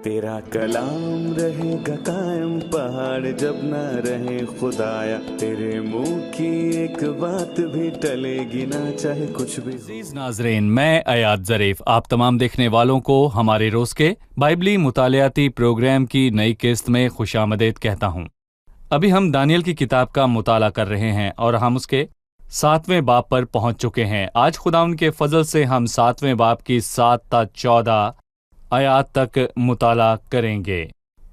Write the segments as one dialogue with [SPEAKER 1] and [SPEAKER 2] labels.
[SPEAKER 1] तेरा कलाम रहेगा कायम पहाड़ जब ना रहे खुदाया, तेरे मुंह की एक बात भी टलेगी ना चाहे कुछ भी।
[SPEAKER 2] अजीज नाजरीन, मैं अयाद ज़रीफ आप तमाम देखने वालों को हमारे रोज़ के बाइबली मुतालियाती प्रोग्राम की नई किस्त में खुशामदीद कहता हूँ। अभी हम दानियल की किताब का मुताला कर रहे हैं और हम उसके 7वें बाब पर पहुँच चुके हैं। आज खुदावंद के फजल से हम 7वें बाब की 7 ता 14 आयात तक मुताला करेंगे।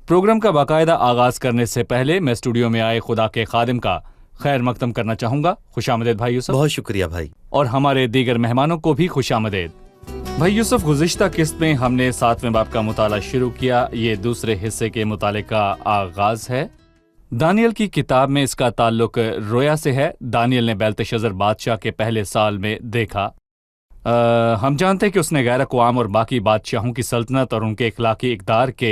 [SPEAKER 2] प्रोग्राम का बाकायदा आगाज़ करने से पहले मैं स्टूडियो में आए खुदा के खादिम का खैर मकदम करना चाहूँगा। खुशामदीद भाई यूसुफ।
[SPEAKER 3] बहुत शुक्रिया भाई।
[SPEAKER 2] और हमारे दीगर मेहमानों को भी खुशामदीद। भाई यूसुफ, गुज़िश्ता किस्त में हमने 7वें बाब का मुताला शुरू किया। ये दूसरे हिस्से के मुताले का आगाज़ है। दानियल की किताब में इसका ताल्लुक रोया से है। दानियल ने बेल्तशज़र बादशाह के पहले साल में देखा। हम जानते हैं कि उसने गैर अक़वाम और बाकी बादशाहों की सल्तनत और उनके इखलाकी इक़दार के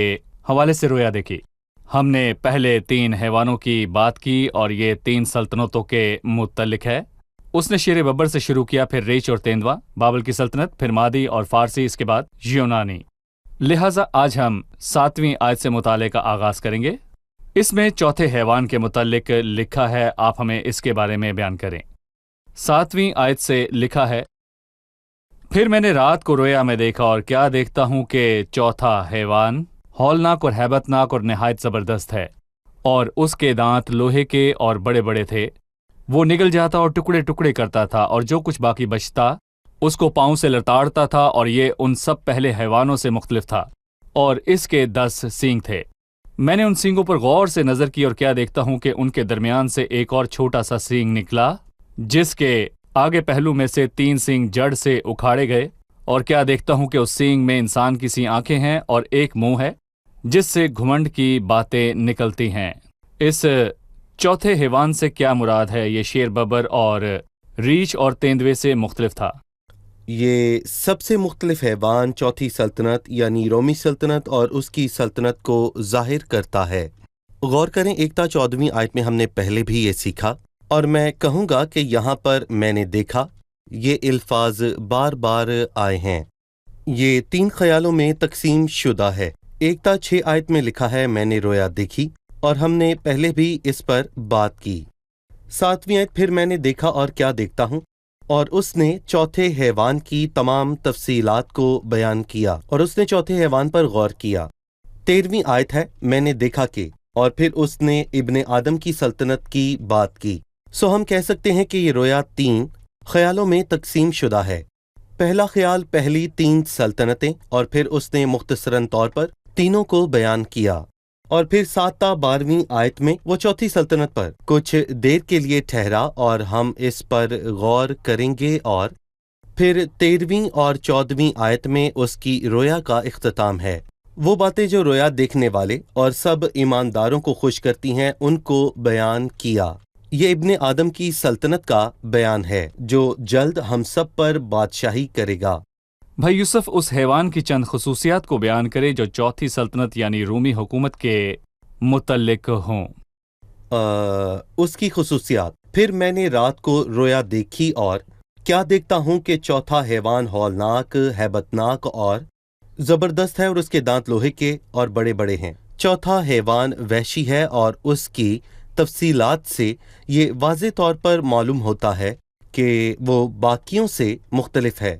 [SPEAKER 2] हवाले से रोया देखी। हमने पहले 3 हैवानों की बात की और ये 3 सल्तनतों के मुतल्लिक है। उसने शेर बब्बर से शुरू किया, फिर रीच और तेंदुआ, बाबल की सल्तनत, फिर मादी और फारसी, इसके बाद यूनानी। लिहाजा आज हम 7वीं आयत से मुताले का आगाज़ करेंगे। इसमें चौथे हैवान के मुतल्लिक लिखा है, आप हमें इसके बारे में बयान करें। 7वीं आयत से लिखा है, फिर मैंने रात को रोया में देखा और क्या देखता हूँ कि चौथा हैवान हौलनाक और हैबतनाक और नहायत ज़बरदस्त है, और उसके दांत लोहे के और बड़े बड़े थे। वो निगल जाता और टुकड़े टुकड़े करता था, और जो कुछ बाकी बचता उसको पाँव से लताड़ता था, और ये उन सब पहले हैवानों से मुख्तलिफ था, और इसके 10 सींग थे। मैंने उन सींगों पर गौर से नज़र की और क्या देखता हूँ कि उनके दरमियान से एक और छोटा सा सींग निकला, जिसके आगे पहलू में से 3 सींग जड़ से उखाड़े गए, और क्या देखता हूँ कि उस सींग में इंसान की सी आंखें हैं और एक मुंह है जिससे घुमंड की बातें निकलती हैं। इस चौथे हैवान से क्या मुराद है? ये शेर बबर और रीछ और तेंदुए से मुख्तलिफ था।
[SPEAKER 3] ये सबसे मुख्तलिफ हैवान चौथी सल्तनत यानी रोमी सल्तनत और उसकी सल्तनत को जाहिर करता है। गौर करें, 1 ता 14वीं आयत में हमने पहले भी ये सीखा, और मैं कहूँगा कि यहाँ पर मैंने देखा, ये अल्फाज बार बार आए हैं। ये 3 ख्यालों में तकसीम शुदा है। 1 ता 6 आयत में लिखा है, मैंने रोया देखी, और हमने पहले भी इस पर बात की। 7वीं आयत, फिर मैंने देखा और क्या देखता हूँ, और उसने चौथे हैवान की तमाम तफसीलात को बयान किया, और उसने चौथे हैवान पर गौर किया। 13वीं आयत है, मैंने देखा कि, और फिर उसने इब्ने आदम की सल्तनत की बात की। सो हम कह सकते हैं कि ये रोया 3 ख्यालों में तकसीम शुदा है। पहला ख्याल पहली 3 सल्तनतें, और फिर उसने मुख्तसरन तौर पर तीनों को बयान किया, और फिर 7 ता 12वीं आयत में वो चौथी सल्तनत पर कुछ देर के लिए ठहरा, और हम इस पर गौर करेंगे, और फिर 13वीं और 14वीं आयत में उसकी रोया का इख्तिताम है। वो बातें जो रोया देखने वाले और सब ईमानदारों को खुश करती हैं, उनको बयान किया। ये इब्ने आदम की सल्तनत का बयान है जो जल्द हम सब पर बादशाही करेगा।
[SPEAKER 2] भाई यूसुफ, उस हैवान की चंद खसूसियात को बयान करे जो चौथी सल्तनत यानी रूमी हुकूमत के मुतल्लिक हों।
[SPEAKER 3] उसकी खसूसियात, फिर मैंने रात को रोया देखी और क्या देखता हूँ कि चौथा हैवान हौलनाक, हैबतनाक और ज़बरदस्त है, और उसके दांत लोहे के और बड़े बड़े हैं। चौथा हैवान वहशी है, और उसकी तफसीलात से ये वाज़े तौर पर मालूम होता है कि वो बाकियों से मुख्तलिफ है,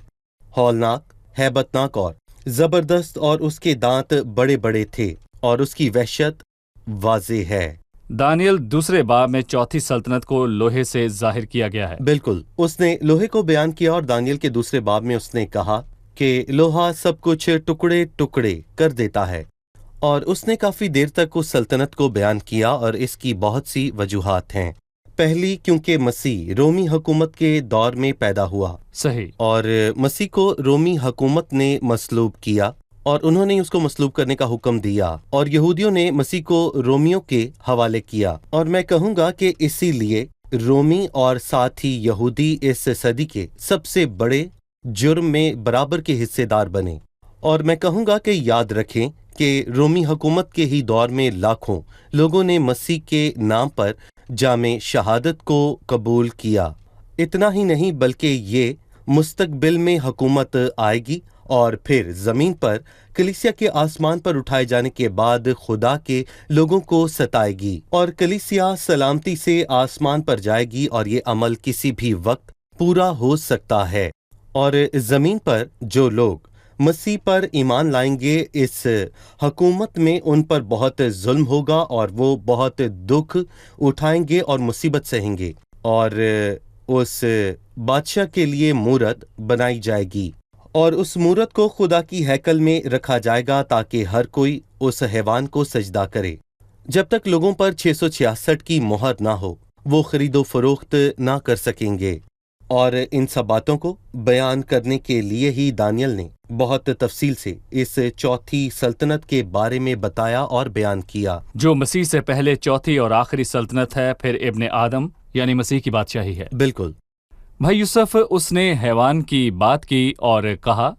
[SPEAKER 3] हौलनाक, हैबतनाक और ज़बरदस्त, और उसके दांत बड़े बड़े थे, और उसकी वहशत वाज़े है।
[SPEAKER 2] दानियल दूसरे बाब में चौथी सल्तनत को लोहे से जाहिर किया गया है।
[SPEAKER 3] बिल्कुल, उसने लोहे को बयान किया, और दानियल के दूसरे बाब में उसने कहा कि लोहा सब कुछ टुकड़े टुकड़े कर देता है, और उसने काफ़ी देर तक उस सल्तनत को बयान किया, और इसकी बहुत सी वजूहात हैं। पहली, क्योंकि मसीह रोमी हुकूमत के दौर में पैदा हुआ।
[SPEAKER 2] सही।
[SPEAKER 3] और मसीह को रोमी हुकूमत ने मसलूब किया, और उन्होंने उसको मसलूब करने का हुक्म दिया, और यहूदियों ने मसीह को रोमियों के हवाले किया। और मैं कहूँगा कि इसीलिए रोमी और साथ ही यहूदी इस सदी के सबसे बड़े जुर्म में बराबर के हिस्सेदार बने। और मैं कहूँगा कि याद रखें कि रोमी हुकूमत के ही दौर में लाखों लोगों ने मसीह के नाम पर जामे शहादत को कबूल किया। इतना ही नहीं, बल्कि ये मुस्तकबिल में हुकूमत आएगी اور پھر زمین پر کلیسیا کے آسمان پر اٹھائے جانے کے بعد خدا کے لوگوں کو ستائے گی، اور کلیسیا سلامتی سے آسمان پر جائے گی، اور یہ عمل کسی بھی وقت پورا ہو سکتا ہے۔ اور زمین پر جو لوگ مسیح پر ایمان لائیں گے، اس حکومت میں ان پر بہت ظلم ہوگا، اور وہ بہت دکھ اٹھائیں گے اور مصیبت سہیں گے، اور اس بادشاہ کے لیے مورت بنائی جائے گی، اور اس مورت کو خدا کی ہیکل میں رکھا جائے گا تاکہ ہر کوئی اس حیوان کو سجدہ کرے۔ جب تک لوگوں پر 666 کی مہر نہ ہو، وہ خرید و فروخت نہ کر سکیں گے۔ اور ان سب باتوں کو بیان کرنے کے لیے ہی دانیل نے بہت تفصیل سے اس چوتھی سلطنت کے بارے میں بتایا اور بیان کیا،
[SPEAKER 2] جو مسیح سے پہلے چوتھی اور آخری سلطنت ہے، پھر ابن آدم یعنی مسیح کی بادشاہی ہے۔
[SPEAKER 3] بالکل۔
[SPEAKER 2] بھائی یوسف، اس نے حیوان کی بات کی اور کہا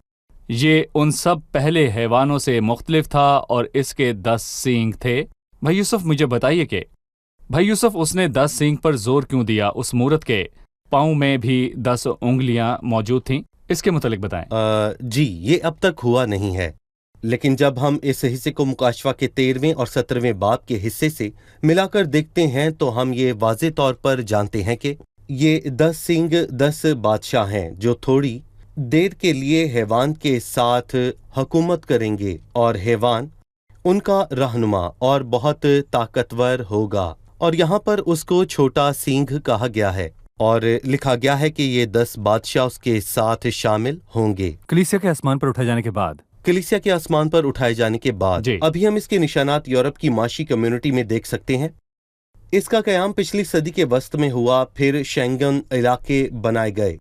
[SPEAKER 2] یہ ان سب پہلے حیوانوں سے مختلف تھا اور اس کے 10 سینگ تھے۔ بھائی یوسف مجھے بتائیے کہ بھائی یوسف اس نے 10 سینگ پر زور کیوں دیا؟ اس مورت کے پاؤں میں بھی 10 انگلیاں موجود تھیں، اس کے متعلق بتائیں۔
[SPEAKER 3] جی، یہ اب تک ہوا نہیں ہے، لیکن جب ہم اس حصے کو مکاشفہ کے 13ویں اور 17ویں باب کے حصے سے ملا کر دیکھتے ہیں تو ہم یہ واضح طور پر جانتے ہیں کہ یہ 10 سینگ 10 بادشاہ ہیں جو تھوڑی دیر کے لیے حیوان کے ساتھ حکومت کریں گے، اور حیوان ان کا رہنما اور بہت طاقتور ہوگا، اور یہاں پر اس کو چھوٹا سینگ کہا گیا ہے، اور لکھا گیا ہے کہ یہ 10 بادشاہ اس کے ساتھ شامل ہوں گے۔
[SPEAKER 4] کلیسیا کے آسمان پر اٹھائے جانے کے بعد
[SPEAKER 3] کلیسیا کے آسمان پر اٹھائے جانے کے بعد
[SPEAKER 2] جی۔
[SPEAKER 3] ابھی ہم اس کے نشانات یورپ کی معاشی کمیونٹی میں دیکھ سکتے ہیں۔ اس کا قیام پچھلی صدی کے وسط میں ہوا، پھر شینگن علاقے بنائے گئے۔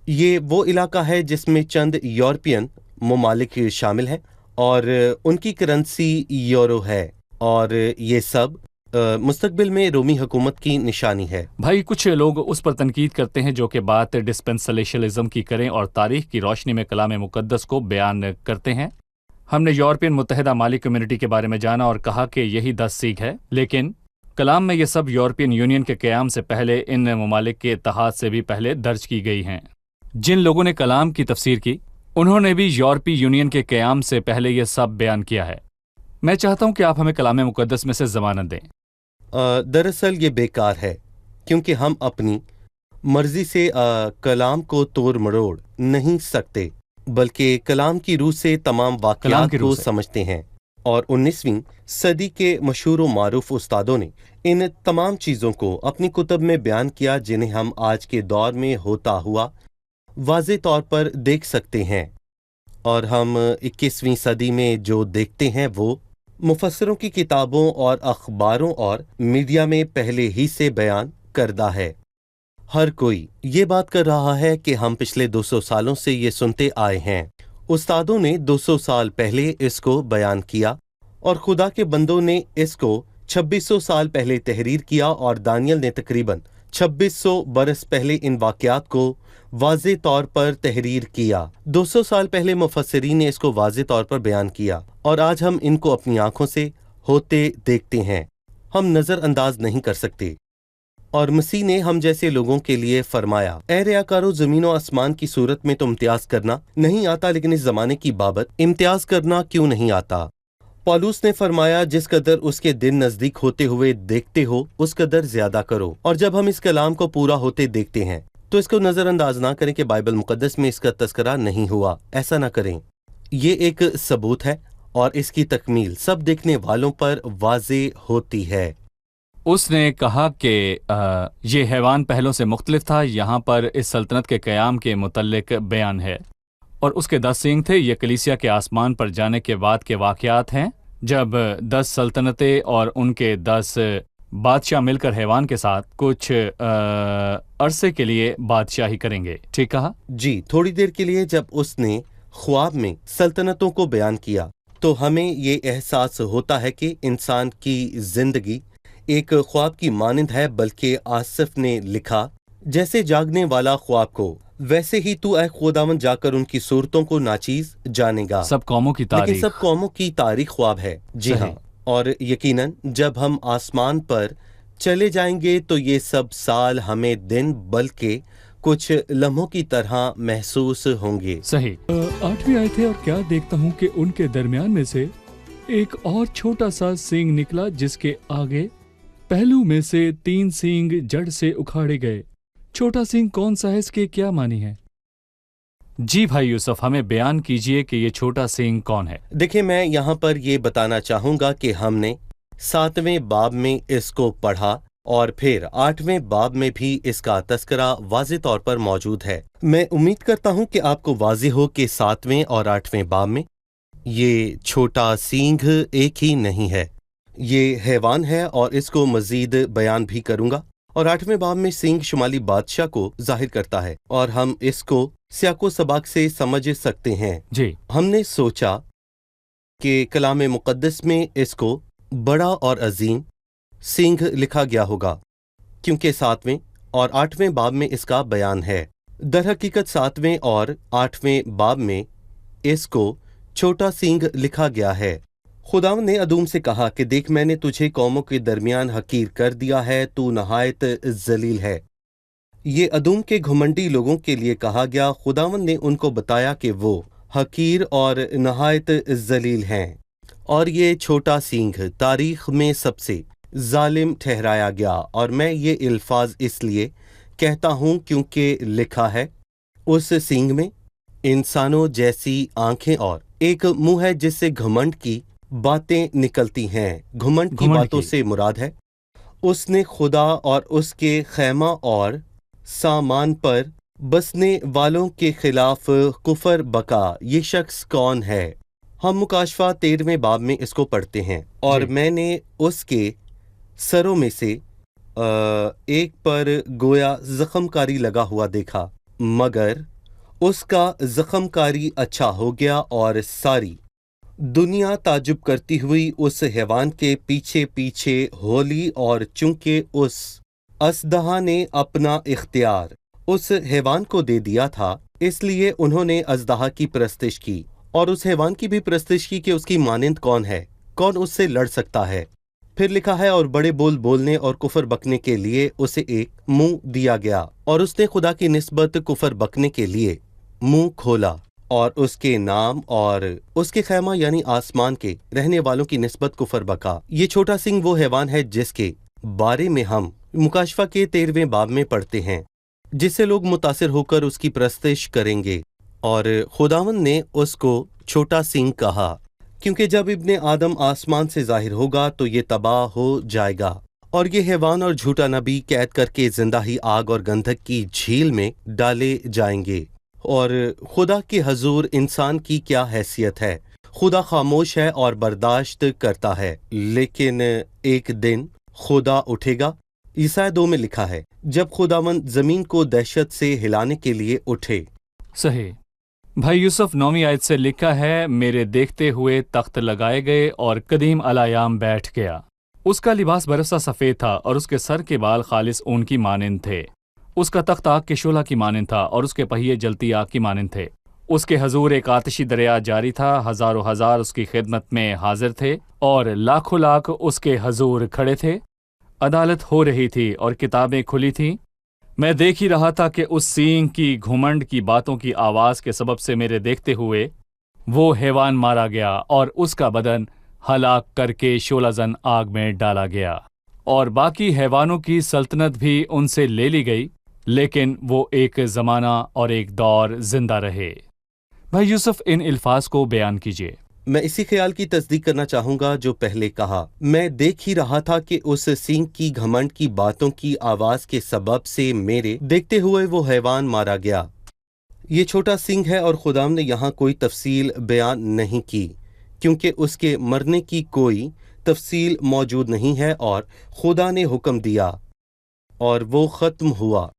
[SPEAKER 3] یہ وہ علاقہ ہے جس میں چند یورپین ممالک شامل ہیں، اور ان کی کرنسی یورو ہے، اور یہ سب مستقبل میں رومی حکومت کی نشانی ہے۔
[SPEAKER 2] بھائی کچھ لوگ اس پر تنقید کرتے ہیں جو کہ بات ڈسپینسلیشنلزم کی کریں اور تاریخ کی روشنی میں کلام مقدس کو بیان کرتے ہیں۔ ہم نے یورپین متحدہ مالی کمیونٹی کے بارے میں جانا اور کہا کہ یہی 10 سینگ ہے، لیکن کلام میں یہ سب یورپین یونین کے قیام سے پہلے ان ممالک کے اتحاد سے بھی پہلے درج کی گئی ہیں۔ جن لوگوں نے کلام کی تفسیر کی انہوں نے بھی یورپی یونین کے قیام سے پہلے یہ سب بیان کیا ہے۔ میں چاہتا ہوں کہ آپ ہمیں کلام مقدس میں سے ضمانت دیں۔
[SPEAKER 3] دراصل یہ بیکار ہے، کیونکہ ہم اپنی مرضی سے کلام کو توڑ مروڑ نہیں سکتے، بلکہ کلام کی روح سے تمام واقعات کو سمجھتے ہیں، اور 19ویں صدی کے مشہور و معروف استادوں نے ان تمام چیزوں کو اپنی کتب میں بیان کیا جنہیں ہم آج کے دور میں ہوتا ہوا واضح طور پر دیکھ سکتے ہیں، اور ہم 21ویں صدی میں جو دیکھتے ہیں وہ مفسروں کی کتابوں اور اخباروں اور میڈیا میں پہلے ہی سے بیان کردہ ہے۔ ہر کوئی یہ بات کر رہا ہے کہ ہم پچھلے 200 سالوں سے یہ سنتے آئے ہیں۔ استادوں نے 200 سال پہلے اس کو بیان کیا، اور خدا کے بندوں نے اس کو 2600 سال پہلے تحریر کیا، اور دانیل نے تقریباً 2600 برس پہلے ان واقعات کو واضح طور پر تحریر کیا۔ 200 سال پہلے مفسرین نے اس کو واضح طور پر بیان کیا، اور آج ہم ان کو اپنی آنکھوں سے ہوتے دیکھتے ہیں، ہم نظر انداز نہیں کر سکتے۔ اور مسیح نے ہم جیسے لوگوں کے لیے فرمایا، اے ریاکارو، زمین و آسمان کی صورت میں تو امتیاز کرنا نہیں آتا، لیکن اس زمانے کی بابت امتیاز کرنا کیوں نہیں آتا؟ پولس نے فرمایا، جس قدر اس کے دن نزدیک ہوتے ہوئے دیکھتے ہو اس قدر زیادہ کرو۔ اور جب ہم اس کلام کو پورا ہوتے دیکھتے ہیں تو اس کو نظر انداز نہ کریں کہ بائبل مقدس میں اس کا تذکرہ نہیں ہوا، ایسا نہ کریں۔ یہ ایک ثبوت ہے، اور اس کی تکمیل سب دیکھنے والوں پر واضح ہوتی ہے۔
[SPEAKER 2] اس نے کہا کہ یہ حیوان پہلوں سے مختلف تھا، یہاں پر اس سلطنت کے قیام کے متعلق بیان ہے، اور اس کے 10 سینگ تھے۔ یہ کلیسیا کے آسمان پر جانے کے بعد کے واقعات ہیں، جب 10 سلطنتیں اور ان کے 10 بادشاہ مل کر حیوان کے ساتھ کچھ عرصے کے لیے بادشاہی کریں گے۔ ٹھیک کہا؟
[SPEAKER 3] جی، تھوڑی دیر کے لیے جب اس نے خواب میں سلطنتوں کو بیان کیا تو ہمیں یہ احساس ہوتا ہے کہ انسان کی زندگی ایک خواب کی مانند ہے، بلکہ آصف نے لکھا، جیسے جاگنے والا خواب کو ویسے ہی تو اے خداوند جا کر ان کی صورتوں کو ناچیز جانے گا۔
[SPEAKER 2] سب قوموں کی تاریخ،
[SPEAKER 3] لیکن سب قوموں کی تاریخ خواب ہے۔ جی ہاں، اور یقیناً جب ہم آسمان پر چلے جائیں گے تو یہ سب سال ہمیں دن بلکہ कुछ लम्हों की तरह महसूस होंगे।
[SPEAKER 2] सही।
[SPEAKER 5] 8वीं आए थे और क्या देखता हूँ कि उनके दरमियान में से एक और छोटा सा सींग निकला जिसके आगे पहलू में से 3 सींग जड़ से उखाड़े गए। छोटा सींग कौन सा है, इसके क्या मानी है?
[SPEAKER 2] जी भाई यूसुफ, हमें बयान कीजिए कि ये छोटा सींग कौन है।
[SPEAKER 3] देखिए, मैं यहाँ पर ये बताना चाहूँगा कि हमने 7वें बाब में इसको पढ़ा और फिर 8वें बाब में भी इसका तस्करा वाज़े तौर पर मौजूद है। मैं उम्मीद करता हूँ कि आपको वाज़े हो कि 7वें और 8वें बाब में ये छोटा सींग एक ही नहीं है, ये हैवान है और इसको मज़ीद बयान भी करूँगा। और 8वें बाब में सींग शुमाली बादशाह को जाहिर करता है और हम इसको सियाको सबाक से समझ सकते हैं।
[SPEAKER 2] जी।
[SPEAKER 3] हमने सोचा कि कलाम मुक़द्दस में इसको बड़ा और अजीम सींग लिखा गया होगा क्योंकि 7वें और 8वें बाब में इसका बयान है। दरहकीकत 7वें और 8वें बाब में इसको छोटा सींग लिखा गया है। खुदावंद ने अदूम से कहा कि देख, मैंने तुझे कौमों के दरमियान हकीर कर दिया है, तू नहायत जलील है। ये अदूम के घुमंडी लोगों के लिए कहा गया। खुदावंद ने उनको बताया कि वो हकीर और नहायत जलील हैं और ये छोटा सींग तारीख में सबसे जालिम ठहराया गया। और मैं ये अल्फाज इसलिए कहता हूँ क्योंकि लिखा है, उस सींग में इंसानों जैसी आंखें और एक मुंह है जिससे घमंड की बातें निकलती हैं। घमंड की बातों से मुराद है उसने खुदा और उसके खैमा और सामान पर बसने वालों के खिलाफ कुफर बका। ये शख्स कौन है? हम मुकाशफा 13वें बाब में इसको पढ़ते हैं और मैंने उसके सरों में से एक पर गोया जख्मकारी लगा हुआ देखा, मगर उसका जख्मकारी अच्छा हो गया और सारी दुनिया ताजुब करती हुई उस हैवान के पीछे पीछे होली। और चूंकि उस असदहा ने अपना इख्तियार उस हैवान को दे दिया था, इसलिए उन्होंने अजदहा की परस्तिश की और उस हैवान की भी परस्तिश की कि उसकी मानिंद कौन है, कौन उससे लड़ सकता है। फिर लिखा है, और बड़े बोल बोलने और कुफर बकने के लिए उसे एक मुंह दिया गया और उसने खुदा की निस्बत कुफर बकने के लिए मुंह खोला और उसके नाम और उसके खैमा यानी आसमान के रहने वालों की निस्बत कुफर बका। ये छोटा सिंह वो हैवान है जिसके बारे में हम मुकाशफा के 13वें बाब में पढ़ते हैं, जिससे लोग मुतासिर होकर उसकी परस्तिश करेंगे। और खुदावंद ने उसको छोटा सिंह कहा क्योंकि जब इब्ने आदम आसमान से जाहिर होगा तो ये तबाह हो जाएगा और ये हैवान और झूठा नबी कैद करके जिंदा ही आग और गंधक की झील में डाले जाएंगे। और खुदा के हजूर इंसान की क्या हैसियत है? खुदा खामोश है और बर्दाश्त करता है, लेकिन एक दिन खुदा उठेगा। ईसाया 2 में लिखा है, जब खुदावंद जमीन को दहशत से हिलाने के लिए उठे।
[SPEAKER 2] सही। भाई यूसुफ 9वीं आयत से लिखा है, मेरे देखते हुए तख्त लगाए गए और कदीम अलायाम बैठ गया। उसका लिबास बरसा सफ़ेद था और उसके सर के बाल खालिस ऊन की मानिंद थे। उसका तख्त आग के शोला की मानिंद था और उसके पहिए जलती आग की मानिंद थे। उसके हजूर एक आतिशी दरिया जारी था, हजारों हजार उसकी खिदमत में हाजिर थे और लाखों लाख उसके हजूर खड़े थे। अदालत हो रही थी और किताबें खुली थीं। मैं देख ही रहा था कि उस सींग की घुमंड की बातों की आवाज़ के सबब से मेरे देखते हुए वो हैवान मारा गया और उसका बदन हलाक करके शोलाजन आग में डाला गया और बाकी हैवानों की सल्तनत भी उनसे ले ली गई, लेकिन वो एक ज़माना और एक दौर जिंदा रहे। भाई यूसुफ, इन अल्फाज को बयान कीजिए।
[SPEAKER 3] मैं इसी ख्याल की तस्दीक करना चाहूंगा जो पहले कहा। मैं देख ही रहा था कि उस सींग की घमंड की बातों की आवाज के सबब से मेरे देखते हुए वो हैवान मारा गया। ये छोटा सींग है और खुदाम ने यहाँ कोई तफसील बयान नहीं की क्योंकि उसके मरने की कोई तफसील मौजूद नहीं है और खुदा ने हुक्म दिया और वो ख़त्म हुआ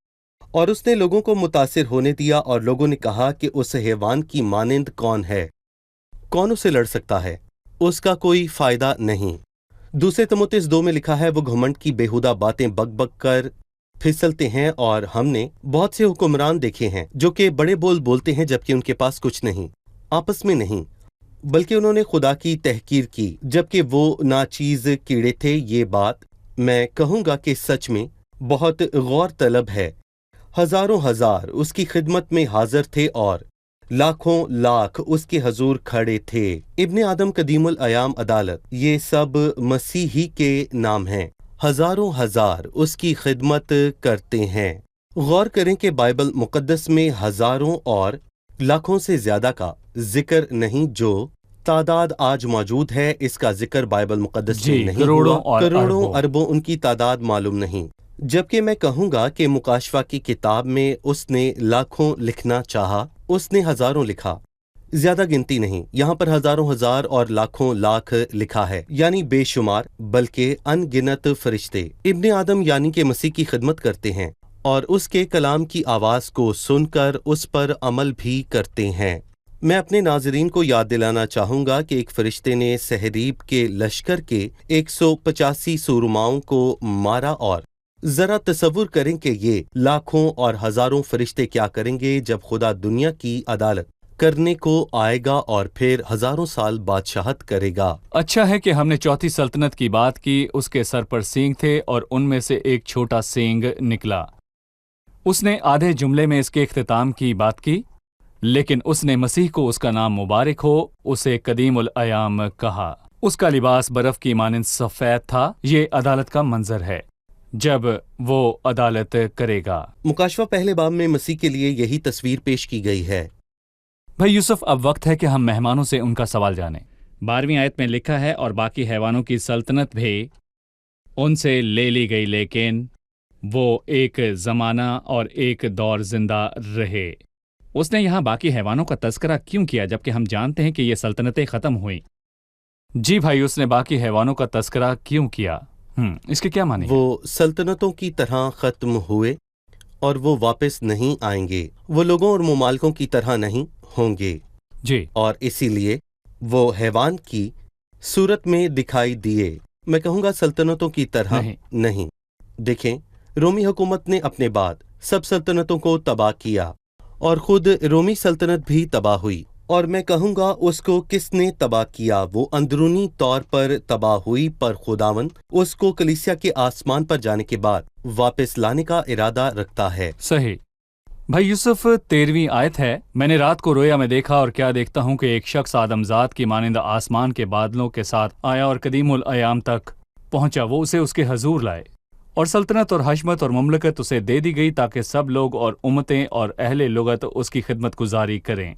[SPEAKER 3] और उसने लोगों को मुतासिर होने दिया। और लोगों ने कहा कि उस हैवान की मानिंद कौन है, कौन उसे लड़ सकता है, उसका कोई फायदा नहीं। दूसरे तिमुथियुस 2 में लिखा है, वो घमंड की बेहुदा बातें बक बक कर फिसलते हैं। और हमने बहुत से हुक्मरान देखे हैं जो कि बड़े बोल बोलते हैं जबकि उनके पास कुछ नहीं, आपस में नहीं, बल्कि उन्होंने खुदा की तहकीर की जबकि वो नाचीज कीड़े थे। ये बात मैं कहूँगा कि सच में बहुत गौर तलब है। हजारों हजार उसकी खिदमत में हाजिर थे और लाखों लाख उसके हजूर खड़े थे। इब्ने आदम, कदीमुल अयाम, अदालत, ये सब मसीह ही के नाम हैं। हजारों हजार उसकी खिदमत करते हैं। गौर करें कि बाइबल मुकद्दस में हजारों और लाखों से ज्यादा का जिक्र नहीं। जो तादाद आज मौजूद है, इसका जिक्र बाइबल मुकद्दस में नहीं
[SPEAKER 2] करोड़ों
[SPEAKER 3] हुआ।
[SPEAKER 2] और
[SPEAKER 3] करोड़ों अरबों उनकी तादाद मालूम नहीं। जबकि मैं कहूँगा कि मुकाशवा की किताब में उसने लाखों लिखना चाहा, उसने हजारों लिखा। ज्यादा गिनती नहीं, यहाँ पर हजारों हजार और लाखों लाख लिखा है, यानी बेशुमार बल्कि अनगिनत फरिश्ते इब्ने आदम यानी कि मसीह की खिदमत करते हैं और उसके कलाम की आवाज को सुनकर उस पर अमल भी करते हैं। मैं अपने नाजरीन को याद दिलाना चाहूंगा कि एक फरिश्ते ने सहरीब के लश्कर के 185 सूरमाओं को मारा, और जरा तसव्वुर करें कि ये लाखों और हजारों फरिश्ते क्या करेंगे जब खुदा दुनिया की अदालत करने को आएगा और फिर हजारों साल बादशाहत करेगा।
[SPEAKER 2] अच्छा है कि हमने चौथी सल्तनत की बात की। उसके सर पर सींग थे और उनमें से एक छोटा सींग निकला। उसने आधे जुमले में इसके इख्तिताम की बात की, लेकिन उसने मसीह को, उसका नाम मुबारक हो, उसे कदीमुल अयाम कहा। उसका लिबास बर्फ की मानिंद सफेद था। ये अदालत का मंजर है जब वो अदालत करेगा।
[SPEAKER 3] मुकाशवा पहले बाब में मसीह के लिए यही तस्वीर पेश की गई है।
[SPEAKER 2] भाई यूसुफ, अब वक्त है कि हम मेहमानों से उनका सवाल जानें। 12वीं आयत में लिखा है, और बाकी हैवानों की सल्तनत भी उनसे ले ली गई, लेकिन वो एक ज़माना और एक दौर जिंदा रहे। उसने यहाँ बाकी हैवानों का तस्करा क्यों किया, जबकि हम जानते हैं कि ये सल्तनतें ख़त्म हुई? जी भाई, उसने बाकी हैवानों का तस्करा क्यों किया? इसके क्या माने?
[SPEAKER 3] वो सल्तनतों की तरह खत्म हुए और वो वापस नहीं आएंगे। वो लोगों और मुमालिकों की तरह नहीं होंगे
[SPEAKER 2] जी,
[SPEAKER 3] और इसीलिए वो हैवान की सूरत में दिखाई दिए। मैं कहूँगा सल्तनतों की तरह नहीं। देखें, रोमी हुकूमत ने अपने बाद सब सल्तनतों को तबाह किया और खुद रोमी सल्तनत भी तबाह हुई। और मैं कहूँगा उसको किसने तबाह किया? वो अंदरूनी तौर पर तबाह हुई, पर खुदावन उसको कलीसिया के आसमान पर जाने के बाद वापस लाने का इरादा रखता है।
[SPEAKER 2] सही। भाई यूसुफ, 13वीं आयत है, मैंने रात को रोया में देखा और क्या देखता हूँ कि एक शख्स आदमजात की मानिंद आसमान के बादलों के साथ आया और कदीमुल अयाम तक पहुंचा। वो उसे उसके हजूर लाए और सल्तनत और हशमत और मुमलकत उसे दे दी गई, ताकि सब लोग और उम्मतें और अहले लुगत उसकी खिदमत गुजारी करें।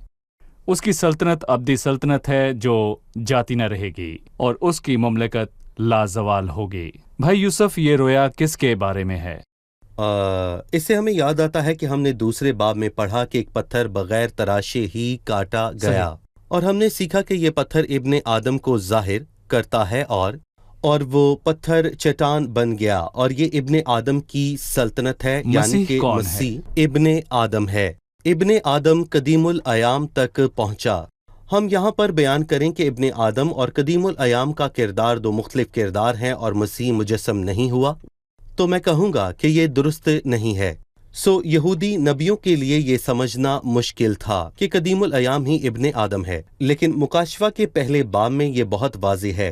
[SPEAKER 2] उसकी सल्तनत अब्दी सल्तनत है जो जाती न रहेगी, और उसकी मुमलकत लाजवाल होगी। भाई यूसुफ, ये रोया किसके बारे में है?
[SPEAKER 3] इससे हमें याद आता है कि हमने दूसरे बाब में पढ़ा कि एक पत्थर बगैर तराशे ही काटा गया, और हमने सीखा कि ये पत्थर इब्ने आदम को जाहिर करता है, और वो पत्थर चट्टान बन गया, और ये इब्ने आदम की सल्तनत है, यानी कि मसीह इब्ने आदम है। इब्ने आदम कदीमुल अयाम तक पहुंचा। हम यहाँ पर बयान करें कि इब्ने आदम और कदीमुल अयाम का किरदार दो मुख्तलिफ किरदार हैं और मसीह मुजस्सम नहीं हुआ, तो मैं कहूँगा कि ये दुरुस्त नहीं है। यहूदी नबियों के लिए ये समझना मुश्किल था कि कदीमुल अयाम ही इब्ने आदम है, लेकिन मुकाशवा के पहले बाब में ये बहुत वाज़ेह है।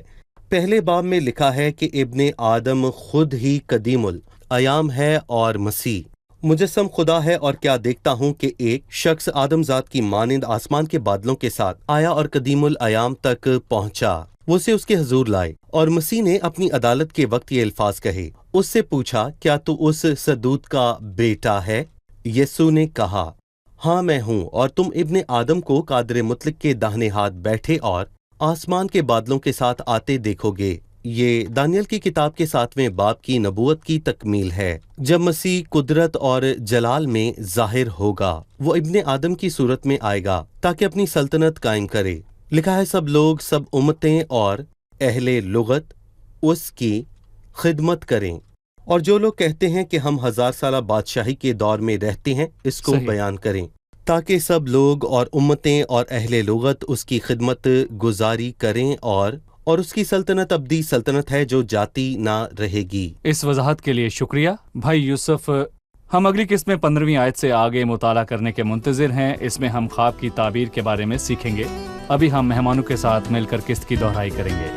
[SPEAKER 3] पहले बाब में लिखा है कि इब्ने आदम खुद ही कदीमुल अयाम है और मसीह मुजस्सम खुदा है। और क्या देखता हूँ कि एक शख्स आदमजात की मानिंद आसमान के बादलों के साथ आया और कदीमुल अयाम तक पहुँचा। वो उसे उसके हजूर लाए, और मसीह ने अपनी अदालत के वक्त ये अल्फाज कहे। उससे पूछा, क्या तू उस सदूत का बेटा है? यीशु ने कहा, हाँ मैं हूँ, और तुम इब्ने आदम को कादिर मुतलक के दाहिने हाथ बैठे और आसमान के बादलों के साथ आते देखोगे। ये दानियल की किताब के 7वें बाब की नबूवत की तकमील है। जब मसीह कुदरत और जलाल में जाहिर होगा, वो इब्ने आदम की सूरत में आएगा ताकि अपनी सल्तनत कायम करे। लिखा है, सब लोग, सब उम्मतें और अहले लुगत उसकी खिदमत करें। और जो लोग कहते हैं कि हम 1000 साला बादशाही के दौर में रहते हैं, इसको बयान करें, ताकि सब लोग और उम्मतें और अहले लुगत उसकी खिदमत गुजारी करें, और उसकी सल्तनत अब्दी सल्तनत है जो जाती ना रहेगी।
[SPEAKER 2] इस वजाहत के लिए शुक्रिया भाई यूसुफ। हम अगली किस्त में 15वीं आयत से आगे मुताला करने के मुंतजिर हैं। इसमें हम ख्वाब की ताबीर के बारे में सीखेंगे। अभी हम मेहमानों के साथ मिलकर किस्त की दोहराई करेंगे।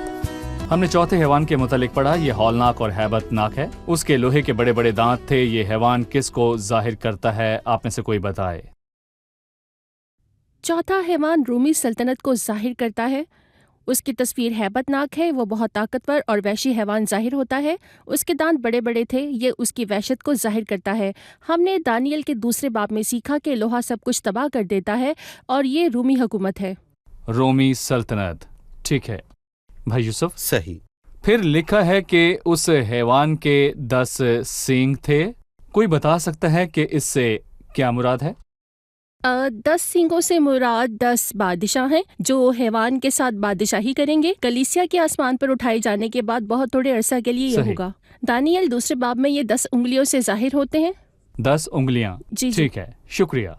[SPEAKER 2] ہم نے چوتھے حیوان کے متعلق پڑھا، یہ ہولناک اور ہیبت ناک ہے، اس کے لوہے کے بڑے بڑے دانت تھے۔ یہ حیوان کس کو ظاہر کرتا ہے؟ آپ میں سے کوئی بتائے۔
[SPEAKER 6] چوتھا حیوان رومی سلطنت کو ظاہر کرتا ہے۔ اس کی تصویر ہیبت ناک ہے، وہ بہت طاقتور اور وحشی حیوان ظاہر ہوتا ہے۔ اس کے دانت بڑے بڑے تھے، یہ اس کی وحشت کو ظاہر کرتا ہے۔ ہم نے دانیل کے دوسرے باب میں سیکھا کہ لوہا سب کچھ تباہ کر دیتا ہے اور یہ رومی حکومت ہے۔
[SPEAKER 2] رومی سلطنت، ٹھیک ہے بھائی یوسف؟
[SPEAKER 3] صحیح۔
[SPEAKER 2] پھر لکھا ہے کہ اس حیوان کے 10 سینگ تھے۔ کوئی بتا سکتا ہے کہ اس سے کیا مراد ہے؟
[SPEAKER 6] 10 سینگوں سے مراد 10 بادشاہ ہیں جو حیوان کے ساتھ بادشاہی کریں گے۔ کلیسیا کے آسمان پر اٹھائے جانے کے بعد بہت تھوڑے عرصہ کے لیے یہ
[SPEAKER 2] صحیح۔
[SPEAKER 6] ہوگا۔ دانیل دوسرے باب میں یہ 10 انگلیوں سے ظاہر ہوتے ہیں۔
[SPEAKER 2] 10 انگلیاں،
[SPEAKER 6] جی
[SPEAKER 2] ٹھیک ہے، شکریہ۔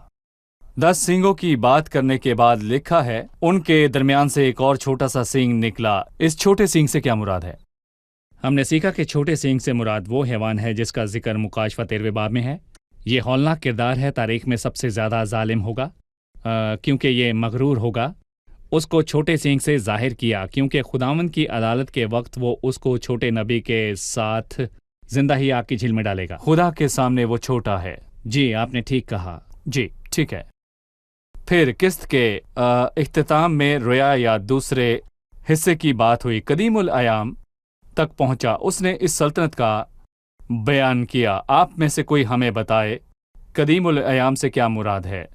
[SPEAKER 2] 10 سینگوں کی بات کرنے کے بعد لکھا ہے ان کے درمیان سے ایک اور چھوٹا سا سینگ نکلا۔ اس چھوٹے سینگ سے کیا مراد ہے؟ ہم نے سیکھا کہ چھوٹے سینگ سے مراد وہ حیوان ہے جس کا ذکر مکاشفہ 13ویں باب میں ہے۔ یہ ہولناک کردار ہے، تاریخ میں سب سے زیادہ ظالم ہوگا کیونکہ یہ مغرور ہوگا۔ اس کو چھوٹے سینگ سے ظاہر کیا کیونکہ خداوند کی عدالت کے وقت وہ اس کو چھوٹے نبی کے ساتھ زندہ ہی آگ کی جھیل میں ڈالے گا۔ خدا کے سامنے وہ چھوٹا ہے۔ جی آپ نے ٹھیک کہا، جی ٹھیک ہے۔ پھر قسط کے اختتام میں رویا یا دوسرے حصے کی بات ہوئی، قدیم الایام تک پہنچا، اس نے اس سلطنت کا بیان کیا۔ آپ میں سے کوئی ہمیں بتائے قدیم الایام سے کیا مراد ہے؟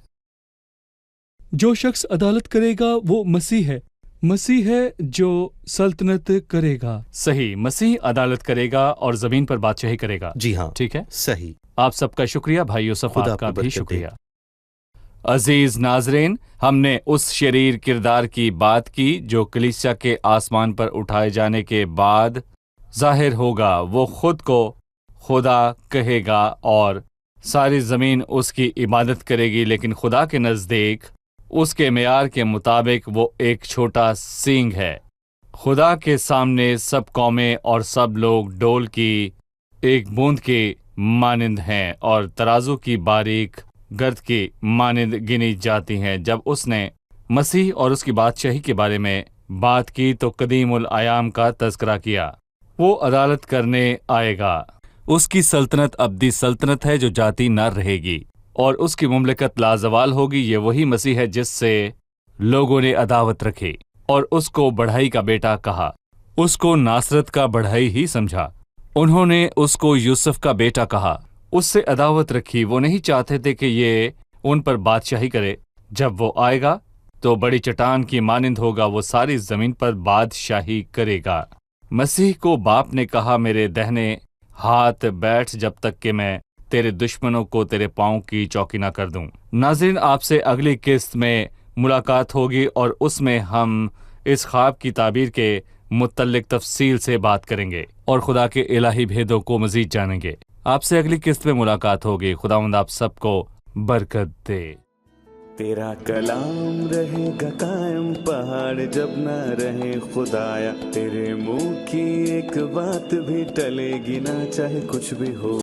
[SPEAKER 5] جو شخص عدالت کرے گا وہ مسیح ہے، مسیح ہے جو سلطنت کرے گا۔
[SPEAKER 2] صحیح، مسیح عدالت کرے گا اور زمین پر بادشاہی کرے گا۔
[SPEAKER 3] جی ہاں،
[SPEAKER 2] ٹھیک ہے،
[SPEAKER 3] صحیح۔
[SPEAKER 2] آپ سب کا شکریہ بھائی یوسف،
[SPEAKER 3] خدا
[SPEAKER 2] آپ کا
[SPEAKER 3] آپ کو
[SPEAKER 2] بھی
[SPEAKER 3] برکت دے۔
[SPEAKER 2] شکریہ۔ عزیز ناظرین، ہم نے اس شریر کردار کی بات کی جو کلیسیا کے آسمان پر اٹھائے جانے کے بعد ظاہر ہوگا۔ وہ خود کو خدا کہے گا اور ساری زمین اس کی عبادت کرے گی، لیکن خدا کے نزدیک اس کے معیار کے مطابق وہ ایک چھوٹا سینگ ہے۔ خدا کے سامنے سب قومیں اور سب لوگ ڈول کی ایک بوند کے مانند ہیں اور ترازو کی باریک گرد کی مانند گنی جاتی ہیں۔ جب اس نے مسیح اور اس کی بادشاہی کے بارے میں بات کی تو قدیم الایام کا تذکرہ کیا۔ وہ عدالت کرنے آئے گا۔ اس کی سلطنت ابدی سلطنت ہے جو جاتی نہ رہے گی، اور اس کی مملکت لازوال ہوگی۔ یہ وہی مسیح ہے جس سے لوگوں نے عداوت رکھی اور اس کو بڑھائی کا بیٹا کہا، اس کو ناصرت کا بڑھائی ہی سمجھا۔ انہوں نے اس کو یوسف کا بیٹا کہا، اس سے عداوت رکھی۔ وہ نہیں چاہتے تھے کہ یہ ان پر بادشاہی کرے۔ جب وہ آئے گا تو بڑی چٹان کی مانند ہوگا، وہ ساری زمین پر بادشاہی کرے گا۔ مسیح کو باپ نے کہا، میرے دہنے ہاتھ بیٹھ جب تک کہ میں تیرے دشمنوں کو تیرے پاؤں کی چوکی نہ کر دوں۔ ناظرین، آپ سے اگلی قسط میں ملاقات ہوگی اور اس میں ہم اس خواب کی تعبیر کے متعلق تفصیل سے بات کریں گے اور خدا کے الہی بھیدوں کو مزید جانیں گے۔ آپ سے اگلی قسط میں ملاقات ہوگی۔ خداوند آپ سب کو برکت دے۔
[SPEAKER 1] تیرا کلام رہے گا قائم، پہاڑ جب نہ رہے خدایا، تیرے منہ کی ایک بات بھی ٹلے گی نہ، چاہے کچھ بھی ہو۔